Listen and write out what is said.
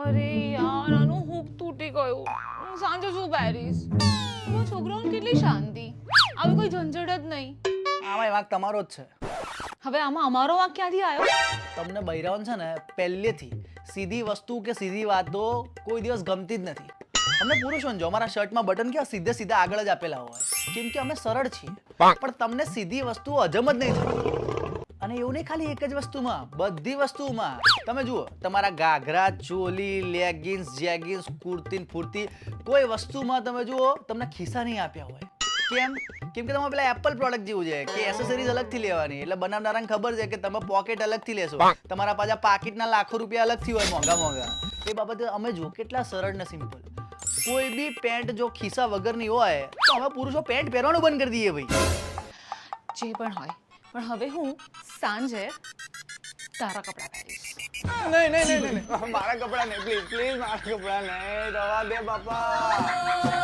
અરે યાર આનું હૂક તૂટી ગયું. હું સાંજે શું પહેરીશ? છોકરાઓને કેટલી શાંતિ, આવી કોઈ ઝંઝટ જ નહીં. આમાં વાંક તમારો જ છે. હવે આમાં અમારો વાંક ક્યાંથી આવ્યો? તમને બૈરાઓને છે ને પહેલેથી સીધી વસ્તુ કે સીધી વાતો કોઈ દિવસ ગમતી જ નથી. અમને પુરુષોને જો અમારા શર્ટમાં બટન કેવા સીધે સીધા આગળ જ આપેલા હોય, કેમ કે અમે સરળ છીએ. પણ તમને સીધી વસ્તુ હજમ જ નહીં થતી. અને એવું નહીં ખાલી એક જ વસ્તુમાં, બધી વસ્તુમાં. તમે જુઓ તમારા ગાઘરા, ચોલી, લેગિન્સ, જેગિન્સ, કુર્તી ફૂર્તી, કોઈ વસ્તુમાં તમે જુઓ તમને ખિસ્સા નહીં આપ્યા હોય. કેમ? કેમ કે તમે પેલા એપલ પ્રોડક્ટ જેવું છે કે એસેસરીઝ અલગથી લેવાની, એટલે બનાવનારાને ખબર છે કે તમે પોકેટ અલગથી લેશો, તમારા પાછા પાકીટના લાખો રૂપિયા અલગથી હોય મોંઘા મોંઘા. એ બાબતે અમે જુઓ કેટલા સરળ ને સિમ્પલ. કોઈ બી પેન્ટ જો ખિસ્સા વગરની હોય તો અમે પુરુષો પેન્ટ પહેરવાનું બંધ કરી દઈએ ભાઈ. જે પણ હોય, પણ હવે હું સાંજે તારા કપડાં પહેરીશ. નહીં નહીં નહીં નહીં મારા કપડા નહીં, પ્લીઝ પ્લીઝ મારા કપડા નહીં, રવા દે બાપા.